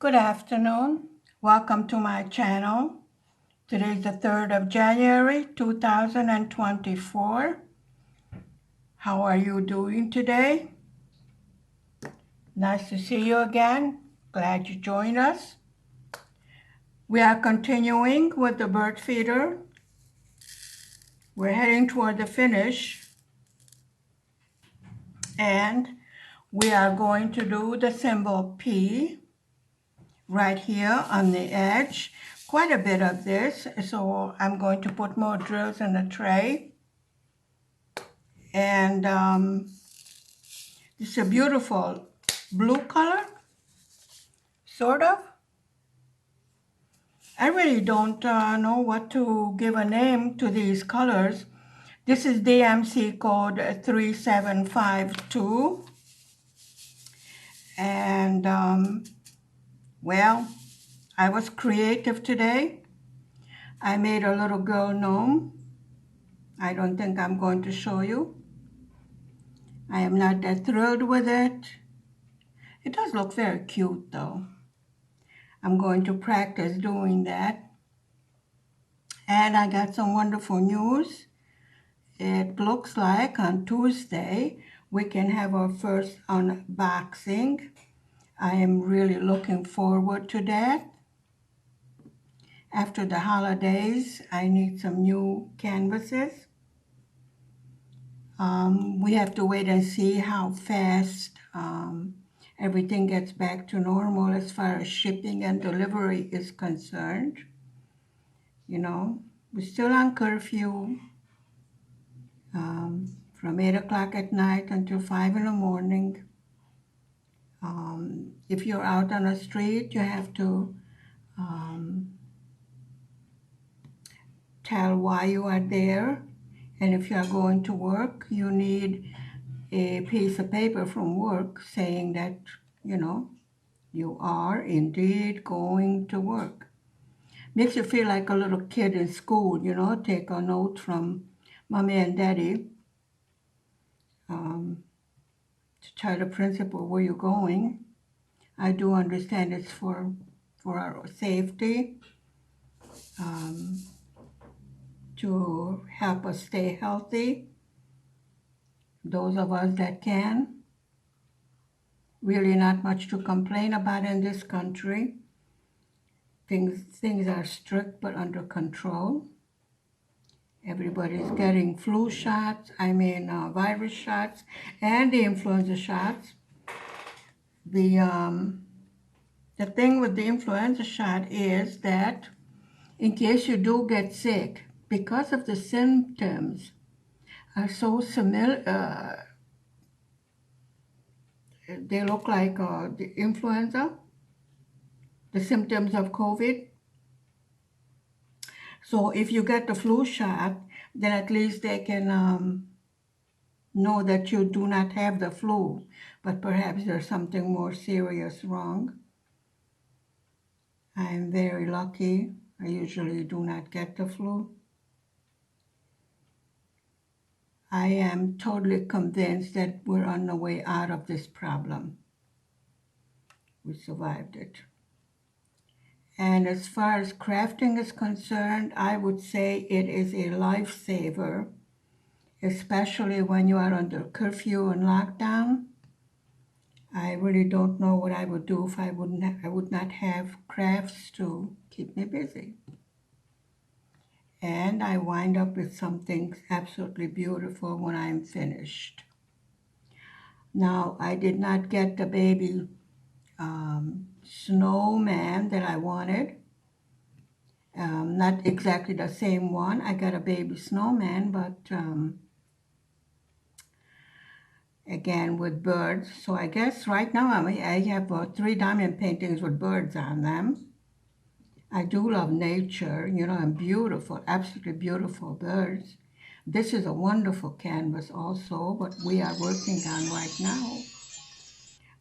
Good afternoon. Welcome to my channel. Today is the 3rd of January 2024. How are you doing today? Nice to see you again. Glad you joined us. We are continuing with the bird feeder. We're heading toward the finish, and we are going to do the symbol P right here on the edge. Quite a bit of this, so I'm going to put more drills in the tray. And it's a beautiful blue color, sort of. I really don't know what to give a name to these colors. This is DMC code 3752. And, well, I was creative today. I made a little girl gnome. I don't think I'm going to show you. I am not that thrilled with it. It does look very cute, though. I'm going to practice doing that. And I got some wonderful news. It looks like on Tuesday we can have our first unboxing. I am really looking forward to that. After the holidays, I need some new canvases. We have to wait and see how fast everything gets back to normal as far as shipping and delivery is concerned. You know, we're still on curfew from 8 o'clock at night until 5 in the morning. If you're out on the street, you have to tell why you are there. And if you are going to work, you need a piece of paper from work saying that, you know, you are indeed going to work. Makes you feel like a little kid in school, you know, take a note from mommy and daddy to tell the principal where you're going. I do understand it's for our safety, to help us stay healthy, those of us that can. Really not much to complain about in this country. Things are strict but under control. Everybody's getting flu shots, virus shots, and the influenza shots. The thing with the influenza shot is that in case you do get sick, because of the symptoms are so similar, they look like the influenza, the symptoms of COVID. So if you get the flu shot, then at least they can know that you do not have the flu, but perhaps there's something more serious wrong. I'm very lucky. I usually do not get the flu. I am totally convinced that we're on the way out of this problem. We survived it. And as far as crafting is concerned, I would say it is a lifesaver, especially when you are under curfew and lockdown. I really don't know what I would do if I would not have crafts to keep me busy. And I wind up with something absolutely beautiful when I'm finished. Now, I did not get the baby snowman that I wanted. Not exactly the same one. I got a baby snowman, but again with birds. So I guess right now I have 3 diamond paintings with birds on them. I do love nature, you know, and beautiful, absolutely beautiful birds. This is a wonderful canvas also, what we are working on right now.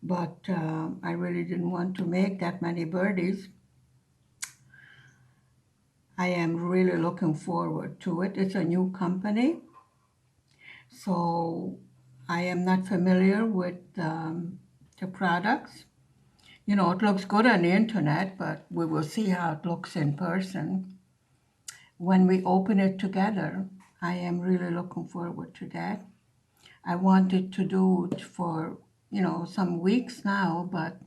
But I really didn't want to make that many birdies. I am really looking forward to it. It's a new company, so I am not familiar with the products. You know, it looks good on the internet, but we will see how it looks in person when we open it together. I am really looking forward to that. I wanted to do it for, some weeks now, but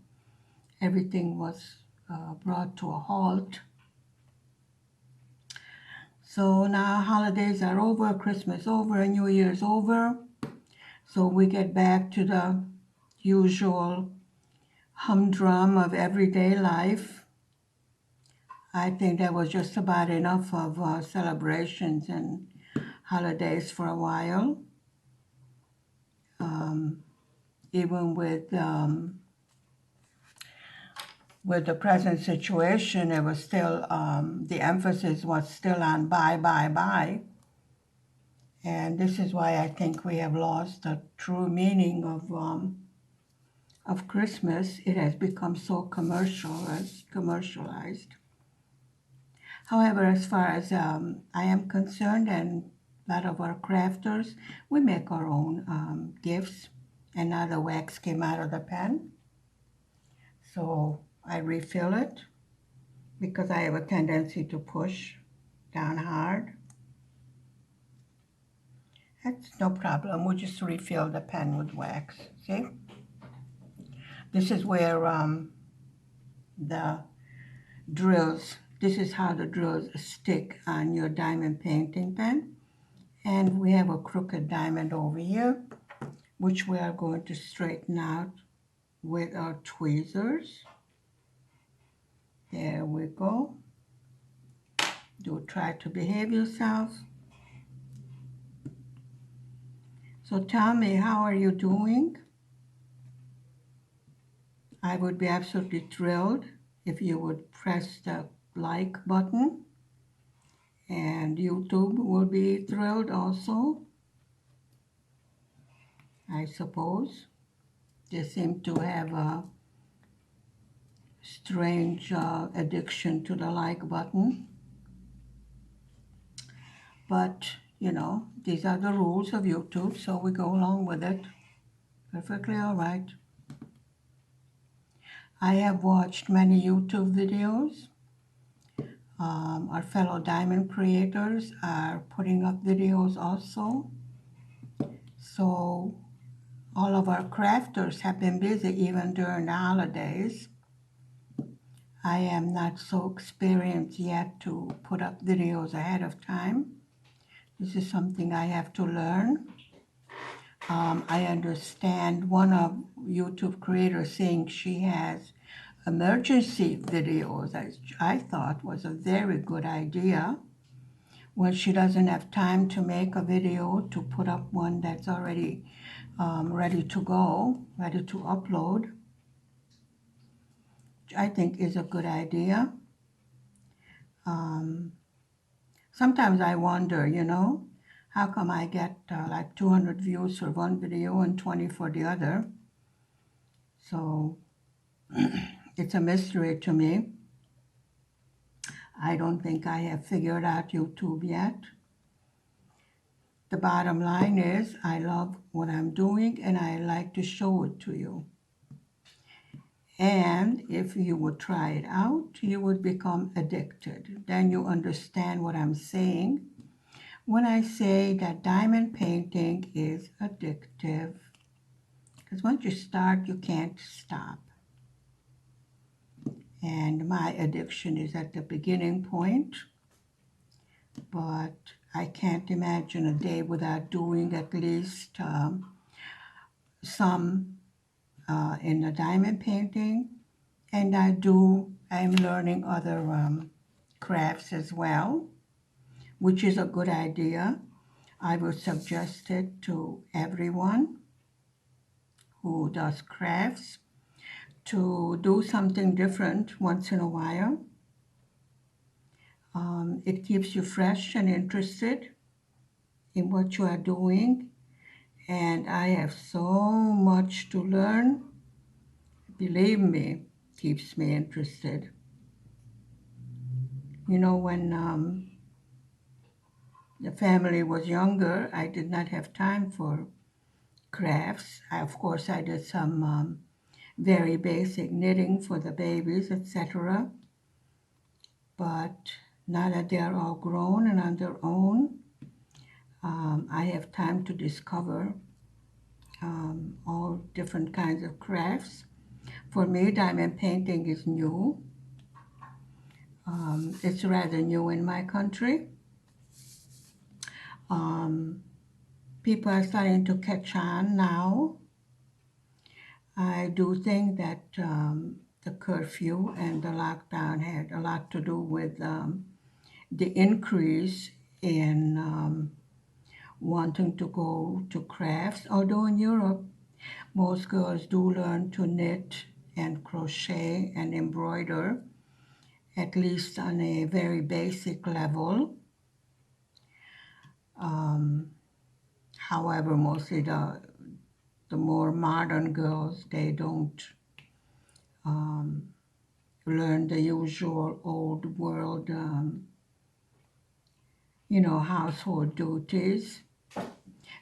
everything was brought to a halt. So now holidays are over, Christmas over, New Year's over. So we get back to the usual humdrum of everyday life. I think that was just about enough of celebrations and holidays for a while. Even with the present situation, it was still the emphasis was still on buy, buy, buy. And this is why I think we have lost the true meaning of Christmas. It has become so commercialized. However, as far as I am concerned, and a lot of our crafters, we make our own gifts, and now the wax came out of the pen. So I refill it because I have a tendency to push down hard. That's no problem. We'll just refill the pen with wax. See? This is where the drills, this is how the drills stick on your diamond painting pen. And we have a crooked diamond over here, which we are going to straighten out with our tweezers. There we go. Do try to behave yourself. So tell me, how are you doing? I would be absolutely thrilled if you would press the like button, and YouTube will be thrilled also, I suppose. They seem to have a strange addiction to the like button. But, these are the rules of YouTube, so we go along with it. Perfectly all right. I have watched many YouTube videos. Our fellow diamond creators are putting up videos also. So all of our crafters have been busy even during the holidays. I am not so experienced yet to put up videos ahead of time. This is something I have to learn. I understand one of YouTube creators saying she has emergency videos, I thought was a very good idea. When she doesn't have time to make a video, to put up one that's already ready to go, ready to upload, which I think is a good idea. Sometimes I wonder, how come I get like 200 views for one video and 20 for the other? So it's a mystery to me. I don't think I have figured out YouTube yet. The bottom line is I love what I'm doing and I like to show it to you. And if you would try it out, you would become addicted. Then you understand what I'm saying when I say that diamond painting is addictive. Because once you start, you can't stop. And my addiction is at the beginning point, but I can't imagine a day without doing at least some in the diamond painting. And I'm learning other crafts as well, which is a good idea. I would suggest it to everyone who does crafts to do something different once in a while. It keeps you fresh and interested in what you are doing. And I have so much to learn. Believe me, keeps me interested. When the family was younger, I did not have time for crafts. Of course, I did some very basic knitting for the babies, etc. But now that they're all grown and on their own, I have time to discover all different kinds of crafts. For me, diamond painting is new. It's rather new in my country. Um, People are starting to catch on now. I do think that the curfew and the lockdown had a lot to do with the increase in wanting to go to crafts. Although in Europe, most girls do learn to knit and crochet and embroider, at least on a very basic level. Um, However, mostly the more modern girls, they don't um, learn the usual old world, household duties.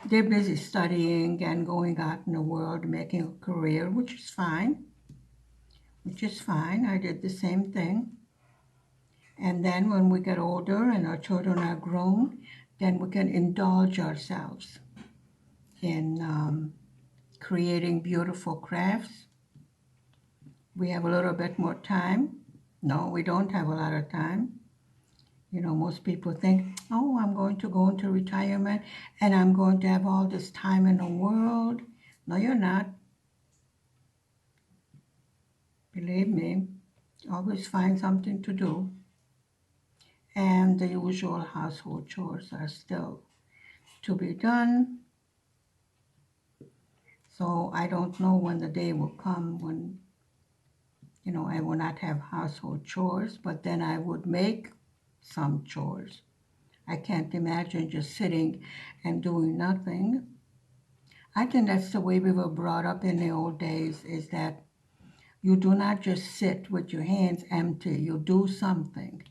They're busy studying and going out in the world, making a career, which is fine, which is fine. I did the same thing. And then when we get older and our children are grown, then we can indulge ourselves in creating beautiful crafts. We have a little bit more time. No, we don't have a lot of time. Most people think, oh, I'm going to go into retirement and I'm going to have all this time in the world. No, you're not. Believe me, always find something to do. And the usual household chores are still to be done. So I don't know when the day will come when, I will not have household chores, but then I would make some chores. I can't imagine just sitting and doing nothing. I think that's the way we were brought up in the old days, is that you do not just sit with your hands empty. You do something,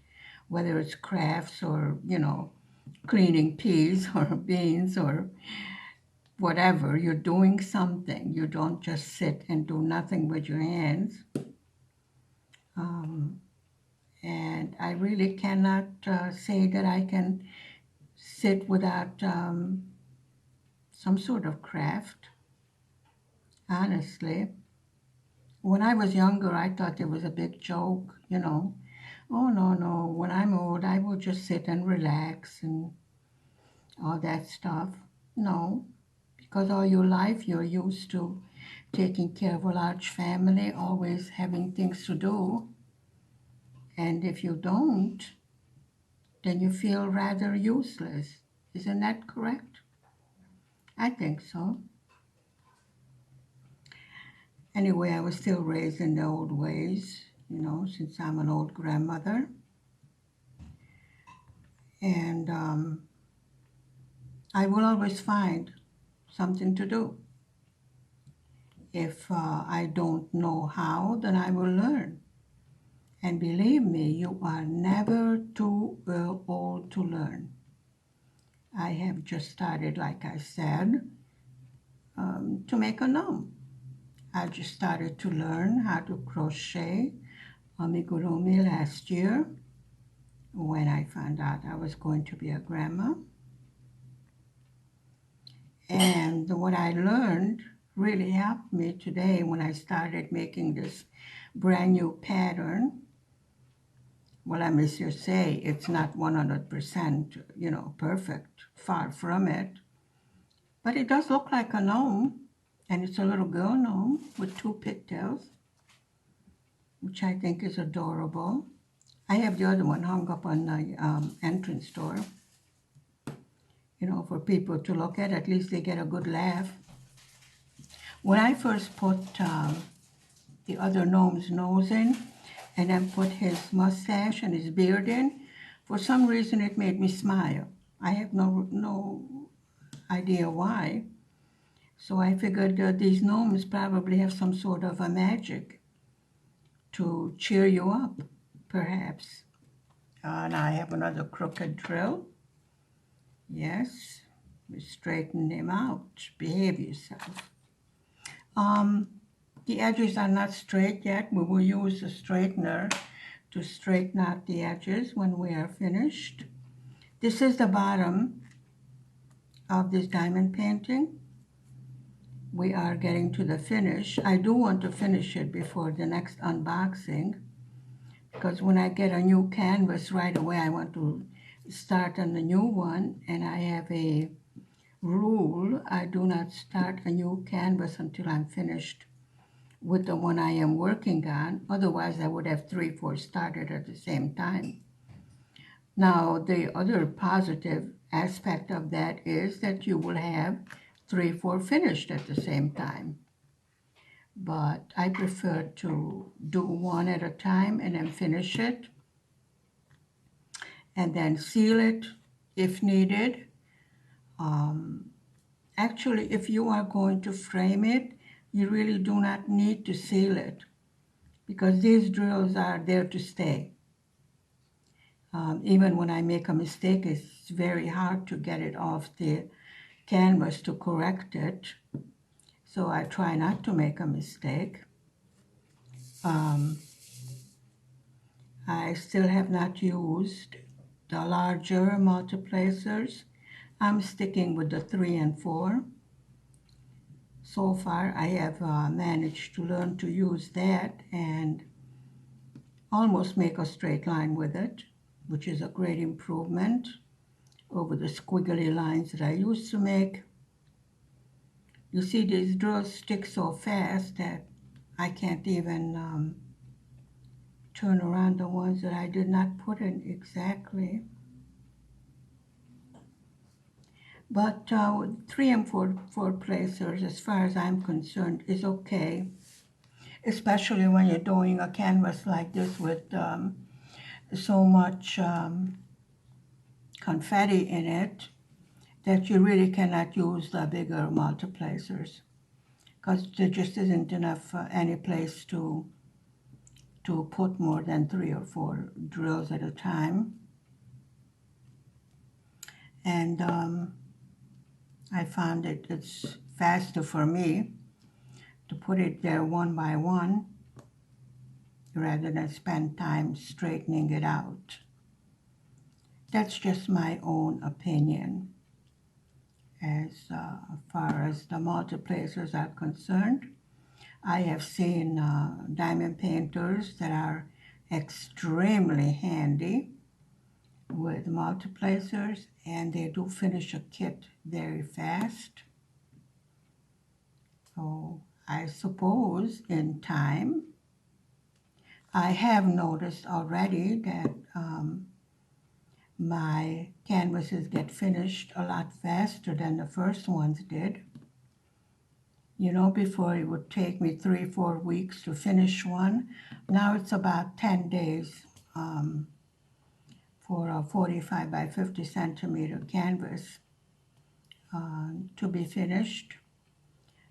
whether it's crafts or, cleaning peas or beans or whatever. You're doing something. You don't just sit and do nothing with your hands. Um, and I really cannot say that I can sit without some sort of craft, honestly. When I was younger, I thought it was a big joke. Oh, no, no, when I'm old, I will just sit and relax and all that stuff. No, because all your life you're used to taking care of a large family, always having things to do. And if you don't, then you feel rather useless. Isn't that correct? I think so. Anyway, I was still raised in the old ways, since I'm an old grandmother. And I will always find something to do. If I don't know how, then I will learn. And believe me, you are never too old to learn. I have just started, like I said, to make a gnome. I just started to learn how to crochet amigurumi last year when I found out I was going to be a grandma. And what I learned really helped me today when I started making this brand new pattern. Well, I must just say it's not 100%, perfect, far from it. But it does look like a gnome, and it's a little girl gnome with 2 pigtails, which I think is adorable. I have the other one hung up on the entrance door, for people to look at least they get a good laugh. When I first put the other gnome's nose in, and then put his mustache and his beard in, for some reason it made me smile. I have no idea why. So I figured these gnomes probably have some sort of a magic to cheer you up, perhaps. And I have another crooked drill. Yes, we straighten him out. Behave yourself. The edges are not straight yet. We will use the straightener to straighten out the edges when we are finished. This is the bottom of this diamond painting. We are getting to the finish. I do want to finish it before the next unboxing, because when I get a new canvas right away, I want to start on the new one, and I have a rule. I do not start a new canvas until I'm finished with the one I am working on. Otherwise, I would have 3, 4 started at the same time. Now, the other positive aspect of that is that you will have 3, 4 finished at the same time. But I prefer to do one at a time and then finish it, and then seal it if needed. Actually, if you are going to frame it, you really do not need to seal it, because these drills are there to stay. Even when I make a mistake, it's very hard to get it off the canvas to correct it. So I try not to make a mistake. I still have not used the larger multiplacers. I'm sticking with the 3 and 4. So far, I have managed to learn to use that and almost make a straight line with it, which is a great improvement over the squiggly lines that I used to make. You see, these drills stick so fast that I can't even turn around the ones that I did not put in exactly. But 3 and 4 placers, as far as I'm concerned, is okay, especially when you're doing a canvas like this with so much confetti in it that you really cannot use the bigger multiplacers, because there just isn't enough any place to put more than 3 or 4 drills at a time. And I found it's faster for me to put it there one by one rather than spend time straightening it out. That's just my own opinion. As far as the multiplacers are concerned, I have seen diamond painters that are extremely handy with multiplacers, and they do finish a kit very fast. So I suppose in time, I have noticed already that my canvases get finished a lot faster than the first ones did. You know, before it would take me 3, 4 weeks to finish one. Now it's about 10 days for a 45 by 50 centimeter canvas to be finished.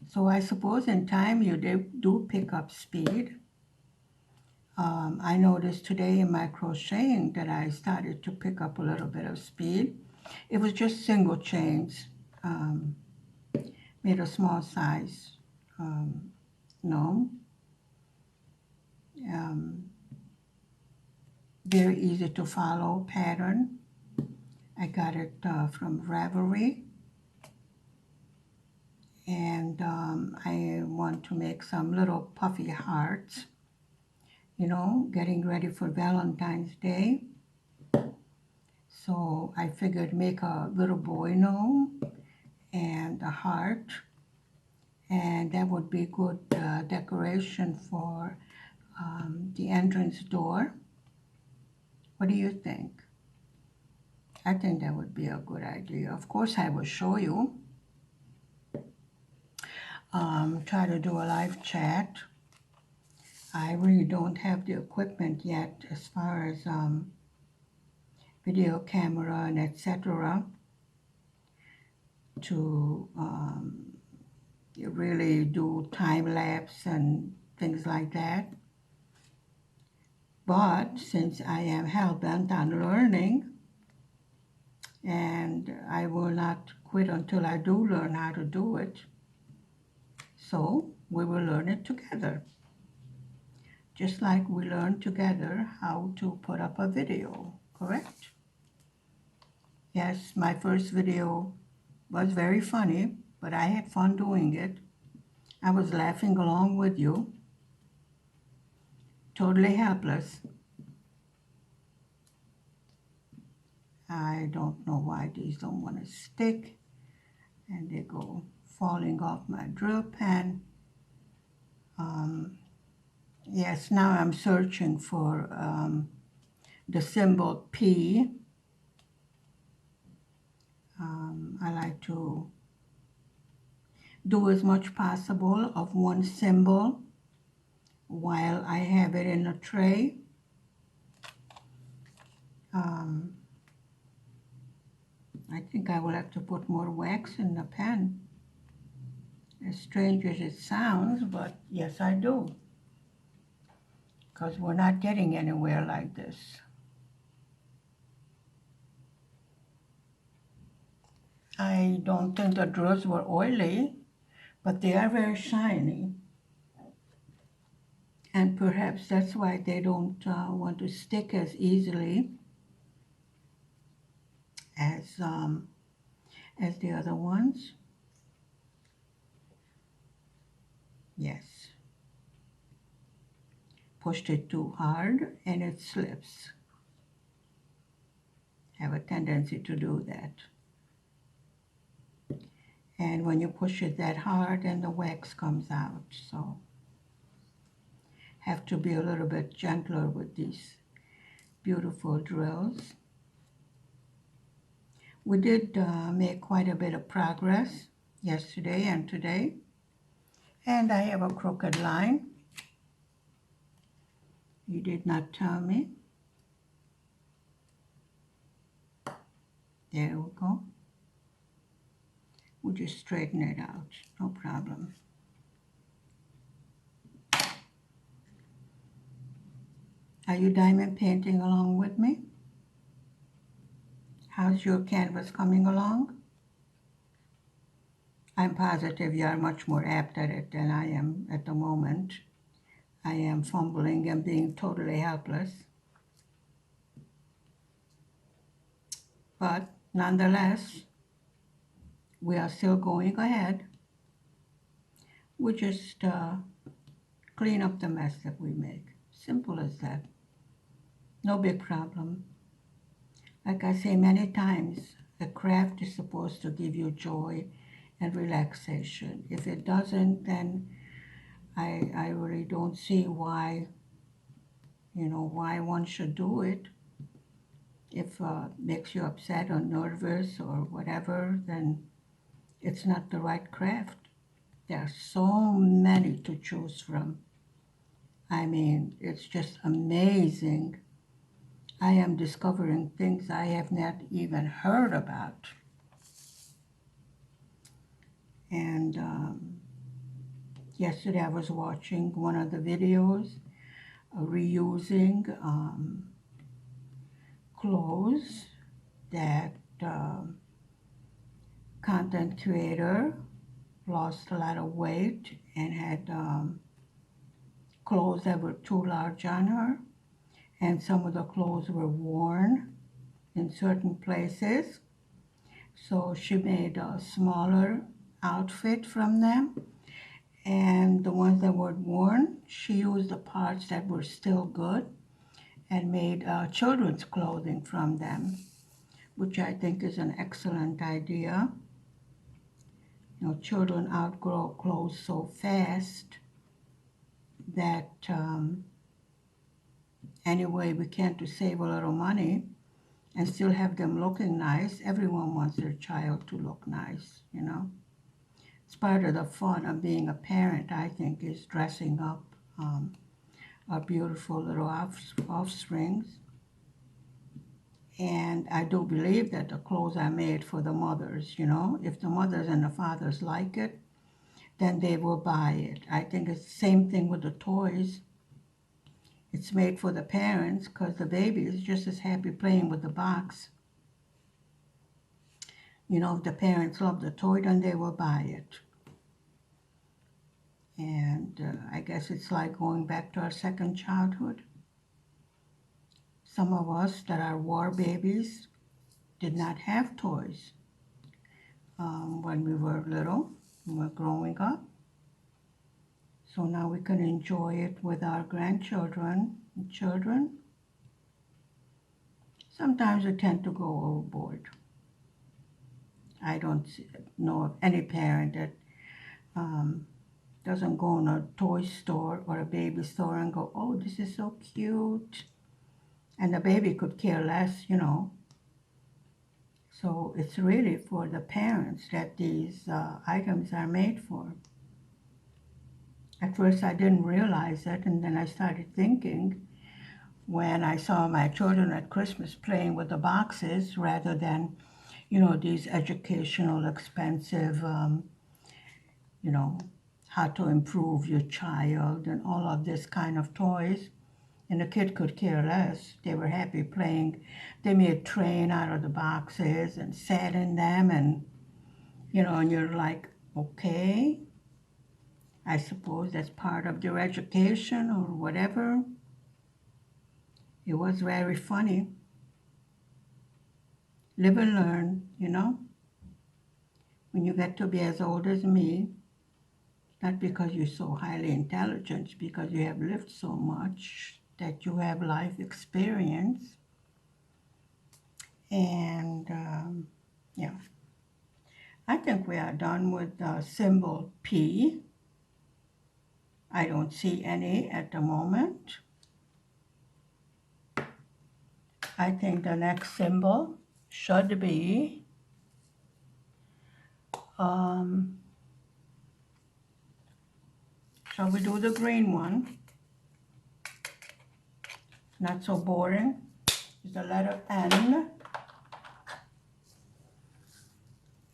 So I suppose in time you do pick up speed. I noticed today in my crocheting that I started to pick up a little bit of speed. It was just single chains, made a small size gnome. Very easy to follow pattern. I got it from Ravelry. And I want to make some little puffy hearts, you know, getting ready for Valentine's Day. So I figured make a little boy gnome and a heart, and that would be good decoration for the entrance door. What do you think? I think that would be a good idea. Of course, I will show you. Try to do a live chat. I really don't have the equipment yet as far as video camera and etc. to really do time lapse and things like that. But since I am hell-bent on learning, and I will not quit until I do learn how to do it, so we will learn it together. Just like we learned together how to put up a video, correct? Yes, my first video was very funny, but I had fun doing it. I was laughing along with you, totally helpless. I don't know why these don't want to stick, and they go falling off my drill pen. Yes, now I'm searching for the symbol P. I like to do as much possible of one symbol while I have it in a tray. I think I will have to put more wax in the pen. As strange as it sounds, but yes, I do. Because we're not getting anywhere like this. I don't think the drills were oily, but they are very shiny. And perhaps that's why they don't want to stick as easily as the other ones. Yes. Pushed it too hard and it slips. Have a tendency to do that. And when you push it that hard, then the wax comes out. So have to be a little bit gentler with these beautiful drills. We did make quite a bit of progress yesterday and today. And I have a crooked line. You did not tell me. There we go. We'll just straighten it out, no problem. Are you diamond painting along with me? How's your canvas coming along? I'm positive you are much more apt at it than I am at the moment. I am fumbling and being totally helpless. But nonetheless, we are still going ahead. We just clean up the mess that we make. Simple as that. No big problem. Like I say many times, a craft is supposed to give you joy and relaxation. If it doesn't, then I really don't see why, why one should do it. If it makes you upset or nervous or whatever, then it's not the right craft. There are so many to choose from. I mean, it's just amazing. I am discovering things I have not even heard about. And yesterday I was watching one of the videos reusing clothes that content creator lost a lot of weight and had clothes that were too large on her, and some of the clothes were worn in certain places. So she made a smaller outfit from them, and the ones that were worn, she used the parts that were still good and made children's clothing from them, which I think is an excellent idea. Children outgrow clothes so fast that anyway, we can't to save a little money and still have them looking nice. Everyone wants their child to look nice, It's part of the fun of being a parent, I think, is dressing up our beautiful little offsprings. And I do believe that the clothes are made for the mothers, If the mothers and the fathers like it, then they will buy it. I think it's the same thing with the toys. It's made for the parents because the baby is just as happy playing with the box. If the parents love the toy, then they will buy it. And I guess it's like going back to our second childhood. Some of us that are war babies did not have toys when we were little, when we were growing up. So now we can enjoy it with our grandchildren and children. Sometimes we tend to go overboard. I don't know of any parent that um, doesn't go in a toy store or a baby store and go, oh, this is so cute. And the baby could care less, you know. So it's really for the parents that these items are made for. At first I didn't realize it, and then I started thinking when I saw my children at Christmas playing with the boxes rather than, you know, these educational, expensive, you know, how to improve your child and all of this kind of toys. And the kid could care less. They were happy playing. They made a train out of the boxes and sat in them, and, you know, and you're like, okay, I suppose that's part of their education or whatever. It was very funny. Live and learn, you know. When you get to be as old as me, not because you're so highly intelligent, it's because you have lived so much that you have life experience. And yeah, I think we are done with the symbol P. I don't see any at the moment. I think the next symbol should be shall we do the green one? Not so boring. It's the letter N.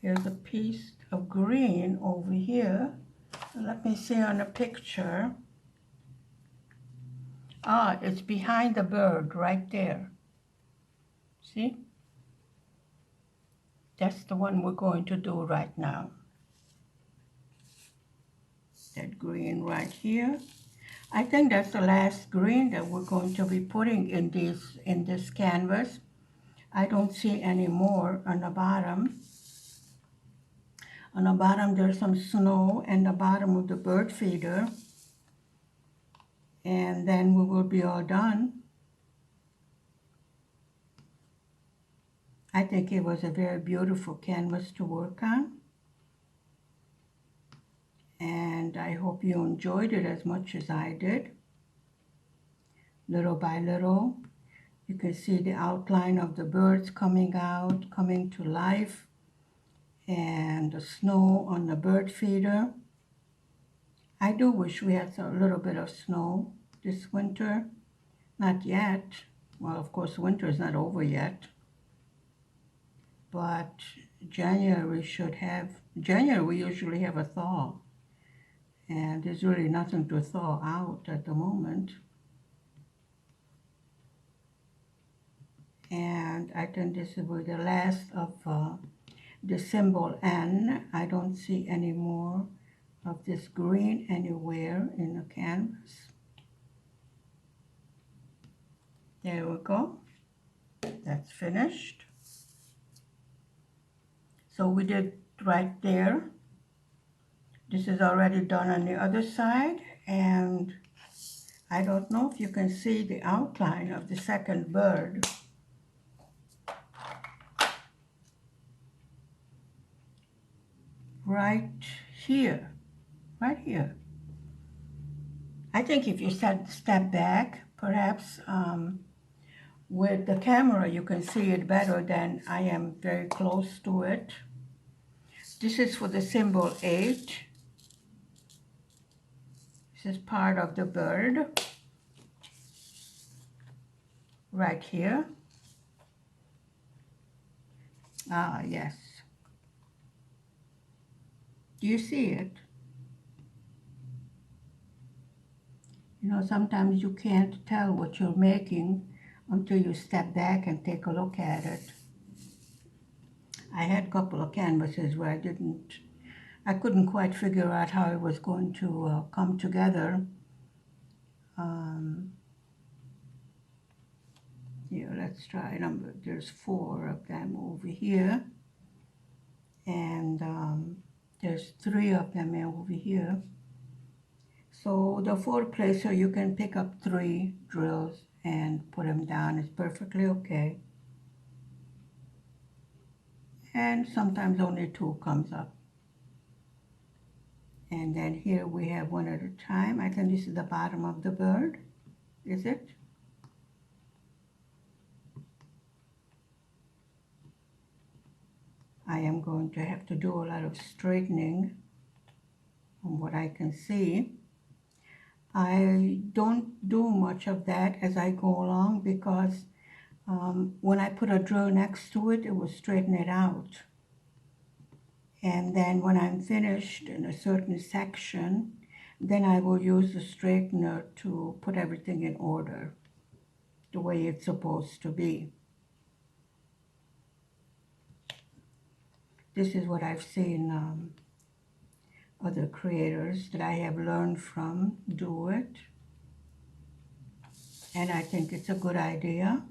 Here's a piece of green over here. Let me see on the picture. Ah, it's behind the bird right there. See? That's the one we're going to do right now. That green right here. I think that's the last green that we're going to be putting in this canvas. I don't see any more on the bottom. On the bottom there's some snow and the bottom of the bird feeder. And then we will be all done. I think it was a very beautiful canvas to work on. And I hope you enjoyed it as much as I did. Little by little, you can see the outline of the birds coming out, coming to life, and the snow on the bird feeder. I do wish we had a little bit of snow this winter. Not yet. Well, of course, winter is not over yet. But January we usually have a thaw. And there's really nothing to thaw out at the moment. And I think this will be the last of the symbol N. I don't see any more of this green anywhere in the canvas. There we go. That's finished. So we did right there. This is already done on the other side, and I don't know if you can see the outline of the second bird. Right here. I think if you step back, perhaps with the camera you can see it better than I am very close to it. This is for the symbol H. This is part of the bird. Right here. Ah, yes. Do you see it? You know, sometimes you can't tell what you're making until you step back and take a look at it. I had a couple of canvases where I couldn't quite figure out how it was going to come together. Here, let's try there's 4 of them over here, and there's 3 of them over here. So the 4 placer, you can pick up 3 drills and put them down. It's perfectly okay. And sometimes only 2 comes up. And then here we have 1 at a time. I think this is the bottom of the bird. Is it? I am going to have to do a lot of straightening from what I can see. I don't do much of that as I go along because when I put a drill next to it, it will straighten it out. And then when I'm finished in a certain section, then I will use the straightener to put everything in order the way it's supposed to be. This is what I've seen other creators that I have learned from do it. And I think it's a good idea.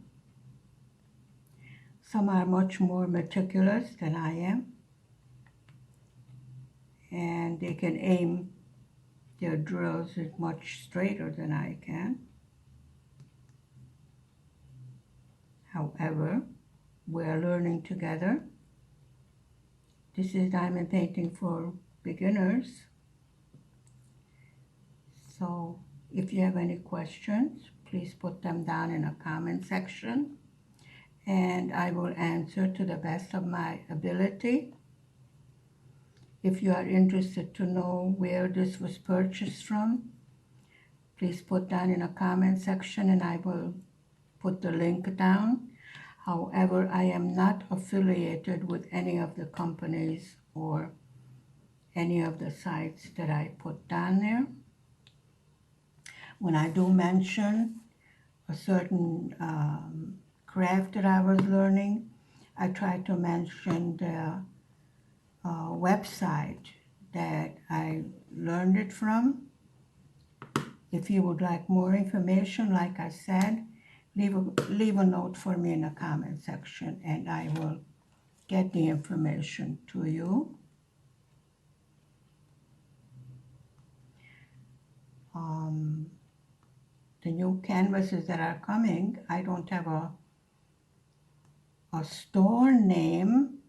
Some are much more meticulous than I am. And they can aim their drills much straighter than I can. However, we're learning together. This is diamond painting for beginners. So if you have any questions, please put them down in a comment section and I will answer to the best of my ability. If you are interested to know where this was purchased from, please put down in a comment section and I will put the link down. However, I am not affiliated with any of the companies or any of the sites that I put down there. When I do mention a certain craft that I was learning, I try to mention the website that I learned it from. If you would like more information, like I said, leave a note for me in the comment section and I will get the information to you. The new canvases that are coming, I don't have a store name,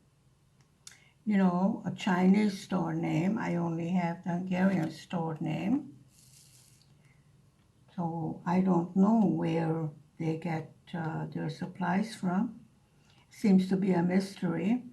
you know, a Chinese store name. I only have the Hungarian store name. So I don't know where they get their supplies from. Seems to be a mystery.